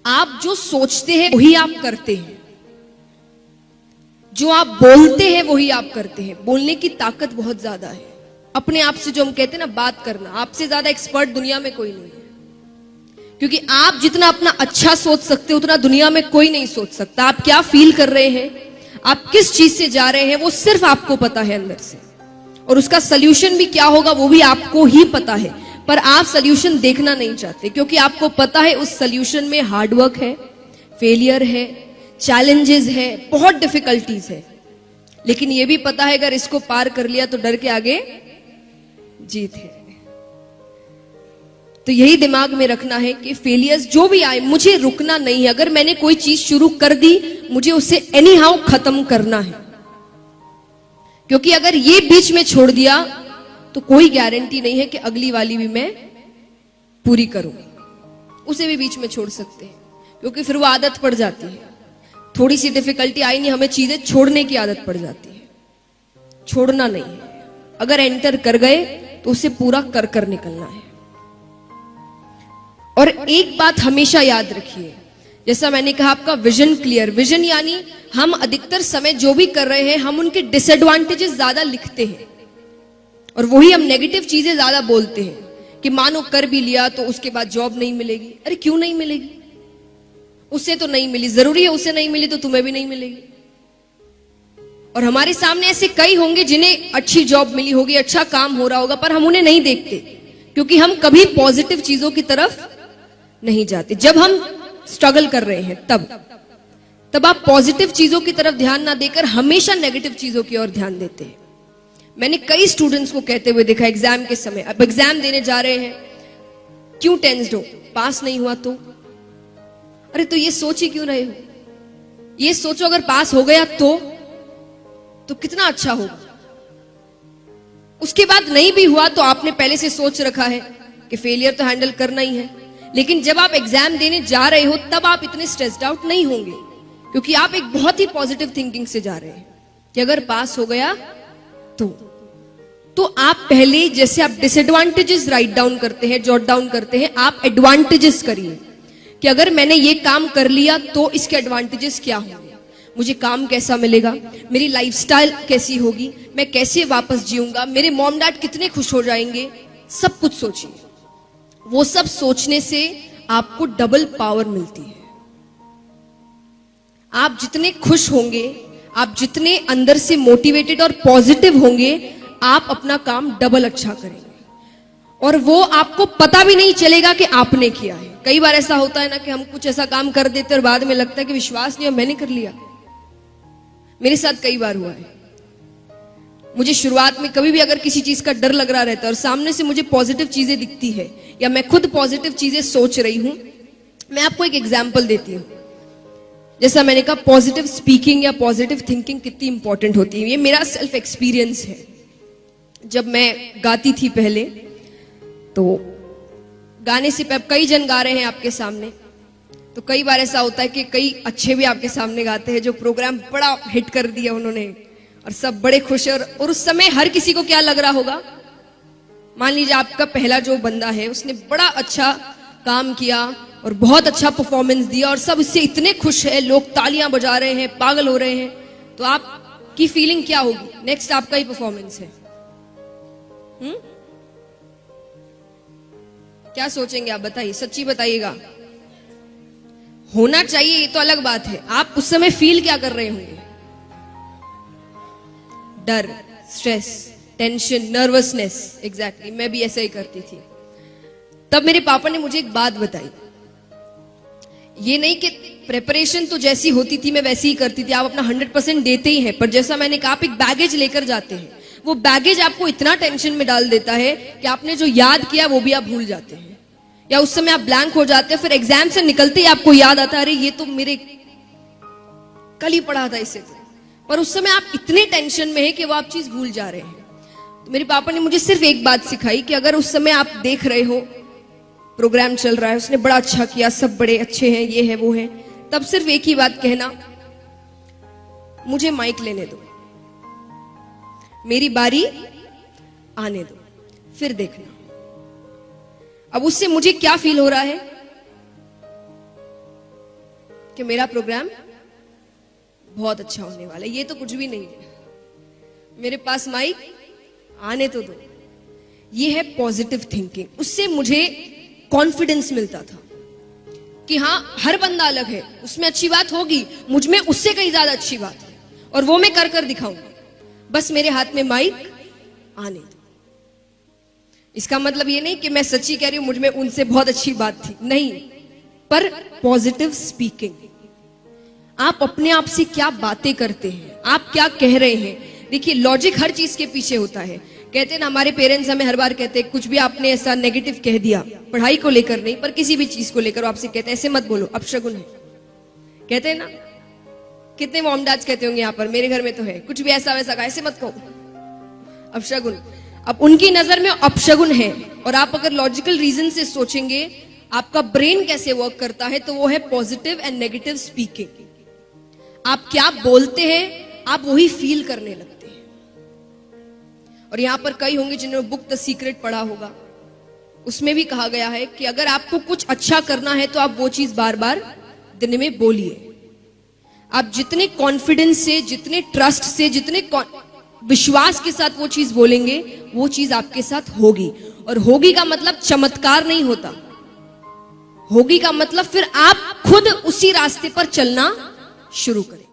आप जो सोचते हैं वही आप करते हैं, जो आप बोलते हैं वही आप करते हैं। बोलने की ताकत बहुत ज्यादा है। अपने आप से जो हम कहते हैं ना, बात करना, आपसे ज्यादा एक्सपर्ट दुनिया में कोई नहीं है। क्योंकि आप जितना अपना अच्छा सोच सकते हो उतना दुनिया में कोई नहीं सोच सकता। आप क्या फील कर रहे हैं, आप किस चीज से जा रहे हैं, वो सिर्फ आपको पता है अंदर से। और उसका सोल्यूशन भी क्या होगा वो भी आपको ही पता है। पर आप सोल्यूशन देखना नहीं चाहते, क्योंकि आपको पता है उस सोल्यूशन में हार्डवर्क है, फेलियर है, चैलेंजेस है, बहुत डिफिकल्टीज है। लेकिन यह भी पता है अगर इसको पार कर लिया तो डर के आगे जीत है। तो यही दिमाग में रखना है कि फेलियर्स जो भी आए, मुझे रुकना नहीं है। अगर मैंने कोई चीज शुरू कर दी, मुझे उसे एनी हाउ खत्म करना है। क्योंकि अगर ये बीच में छोड़ दिया तो कोई गारंटी नहीं है कि अगली वाली भी मैं पूरी करूंगी। उसे भी बीच में छोड़ सकते हैं, क्योंकि फिर वो आदत पड़ जाती है। थोड़ी सी डिफिकल्टी आई नहीं, हमें चीजें छोड़ने की आदत पड़ जाती है। छोड़ना नहीं है। अगर एंटर कर गए तो उसे पूरा कर कर निकलना है। और एक बात हमेशा याद रखिए, जैसा मैंने कहा, आपका विजन क्लियर। विजन यानी हम अधिकतर समय जो भी कर रहे हैं, हम उनके डिसएडवांटेजेस ज्यादा लिखते हैं और वही हम नेगेटिव चीजें ज्यादा बोलते हैं कि मानो कर भी लिया तो उसके बाद जॉब नहीं मिलेगी। अरे क्यों नहीं मिलेगी? उसे तो नहीं मिली, जरूरी है उसे नहीं मिली तो तुम्हें भी नहीं मिलेगी। और हमारे सामने ऐसे कई होंगे जिन्हें अच्छी जॉब मिली होगी, अच्छा काम हो रहा होगा, पर हम उन्हें नहीं देखते क्योंकि हम कभी पॉजिटिव चीजों की तरफ नहीं जाते। जब हम स्ट्रगल कर रहे हैं तब आप पॉजिटिव चीजों की तरफ ध्यान ना देकर हमेशा नेगेटिव चीजों की ओर ध्यान देते हैं। मैंने कई स्टूडेंट्स को कहते हुए देखा एग्जाम के समय, अब एग्जाम देने जा रहे हैं, क्यों टेंस्ड हो? पास नहीं हुआ तो? अरे तो ये सोच ही क्यों रहे हो? ये सोचो अगर पास हो गया तो कितना अच्छा होगा। उसके बाद नहीं भी हुआ तो आपने पहले से सोच रखा है कि फेलियर तो हैंडल करना ही है। लेकिन जब आप एग्जाम देने जा रहे हो तब आप इतने स्ट्रेस्ड आउट नहीं होंगे, क्योंकि आप एक बहुत ही पॉजिटिव थिंकिंग से जा रहे हैं कि अगर पास हो गया तो आप पहले, जैसे आप डिसएडवांटेजेस राइट डाउन करते हैं, जॉट डाउन करते हैं, आप एडवांटेजेस करिए कि अगर मैंने ये काम कर लिया तो इसके एडवांटेजेस क्या होंगे, मुझे काम कैसा मिलेगा, मेरी लाइफस्टाइल कैसी होगी, मैं कैसे वापस जीऊंगा, मेरे मॉम डैड कितने खुश हो जाएंगे। सब कुछ सोचिए। वो सब सोचने से आपको डबल पावर मिलती है। आप जितने खुश होंगे, आप जितने अंदर से मोटिवेटेड और पॉजिटिव होंगे, आप अपना काम डबल अच्छा करेंगे और वो आपको पता भी नहीं चलेगा कि आपने किया है। कई बार ऐसा होता है ना कि हम कुछ ऐसा काम कर देते और बाद में लगता है कि विश्वास नहीं, मैंने कर लिया। मेरे साथ कई बार हुआ है। मुझे शुरुआत में कभी भी अगर किसी चीज का डर लग रहा रहता है और सामने से मुझे पॉजिटिव चीजें दिखती है या मैं खुद पॉजिटिव चीजें सोच रही हूं, मैं आपको एक एग्जांपल देती हूं। जैसा मैंने कहा, पॉजिटिव स्पीकिंग या पॉजिटिव थिंकिंग कितनी इंपॉर्टेंट होती है, ये मेरा सेल्फ एक्सपीरियंस है। जब मैं गाती थी पहले, तो गाने से कई जन गा रहे हैं आपके सामने, तो कई बार ऐसा होता है कि कई अच्छे भी आपके सामने गाते हैं, जो प्रोग्राम बड़ा हिट कर दिया उन्होंने और सब बड़े खुश हैं। और उस समय हर किसी को क्या लग रहा होगा, मान लीजिए आपका पहला जो बंदा है उसने बड़ा अच्छा काम किया और बहुत अच्छा परफॉर्मेंस दिया और सब इससे इतने खुश है, लोग तालियां बजा रहे हैं, पागल हो रहे हैं, तो आपकी फीलिंग क्या होगी? नेक्स्ट आपका ही परफॉर्मेंस है। क्या सोचेंगे आप? बताइए, सच्ची बताइएगा। होना चाहिए ये तो अलग बात है, आप उस समय फील क्या कर रहे होंगे? डर, स्ट्रेस, टेंशन, नर्वसनेस। एग्जैक्टली, मैं भी ऐसा ही करती थी। तब मेरे पापा ने मुझे एक बात बताई, ये नहीं कि प्रिपरेशन तो जैसी होती थी मैं वैसी ही करती थी, आप अपना 100% देते ही हैं, पर जैसा मैंने कहा, आप एक बैगेज लेकर जाते हैं। वो बैगेज आपको इतना टेंशन में डाल देता है कि आपने जो याद किया वो भी आप भूल जाते हैं, या उस समय आप ब्लैंक हो जाते हैं। फिर एग्जाम से निकलते ही आपको याद आता है, अरे ये तो मेरे कल ही पढ़ा था इसे, पर उस समय आप इतने टेंशन में है कि वो आप चीज भूल जा रहे हैं। तो मेरे पापा ने मुझे सिर्फ एक बात सिखाई कि अगर उस समय आप देख रहे हो प्रोग्राम चल रहा है, उसने बड़ा अच्छा किया, सब बड़े अच्छे हैं, ये है वो है, तब सिर्फ एक ही बात कहना, मुझे माइक लेने दो, मेरी बारी आने दो, फिर देखना। अब उससे मुझे क्या फील हो रहा है? कि मेरा प्रोग्राम बहुत अच्छा होने वाला है। ये तो कुछ भी नहीं है, मेरे पास माइक आने तो दो। ये है पॉजिटिव थिंकिंग। उससे मुझे कॉन्फिडेंस मिलता था कि हाँ, हर बंदा अलग है, उसमें अच्छी बात होगी, मुझ में उससे कहीं ज्यादा अच्छी बात है, और वो मैं कर कर दिखाऊंगा। बस मेरे हाथ में माइक आने दो। इसका मतलब ये नहीं कि मैं सच्ची कह रही हूं मुझ में उनसे बहुत अच्छी बात थी, नहीं, पर पॉजिटिव स्पीकिंग। आप अपने आप से क्या बातें करते हैं, आप क्या कह रहे हैं। देखिए, लॉजिक हर चीज के पीछे होता है। कहते हैं ना, हमारे पेरेंट्स हमें हर बार कहते हैं, कुछ भी आपने ऐसा नेगेटिव कह दिया, पढ़ाई को लेकर नहीं पर किसी भी चीज को लेकर, आपसे कहते हैं ऐसे मत बोलो, अपशगुन है। कहते हैं ना, कितने मॉम डैड्स कहते होंगे यहाँ पर, मेरे घर में तो है, कुछ भी ऐसा वैसा कहा ऐसे मत कहो, अपशगुन। अब उनकी नजर में अपशगुन है, और आप अगर लॉजिकल रीजन से सोचेंगे आपका ब्रेन कैसे वर्क करता है, तो वो है पॉजिटिव एंड नेगेटिव स्पीकिंग। आप क्या बोलते हैं, आप वही फील करने लगते हैं। और यहां पर कई होंगे जिन्होंने बुक द सीक्रेट पढ़ा होगा, उसमें भी कहा गया है कि अगर आपको कुछ अच्छा करना है तो आप वो चीज बार बार दिन में बोलिए। आप जितने कॉन्फिडेंस से, जितने ट्रस्ट से, जितने विश्वास के साथ वो चीज बोलेंगे, वो चीज आपके साथ होगी। और होगी का मतलब चमत्कार नहीं होता, होगी का मतलब फिर आप खुद उसी रास्ते पर चलना शुरू करें।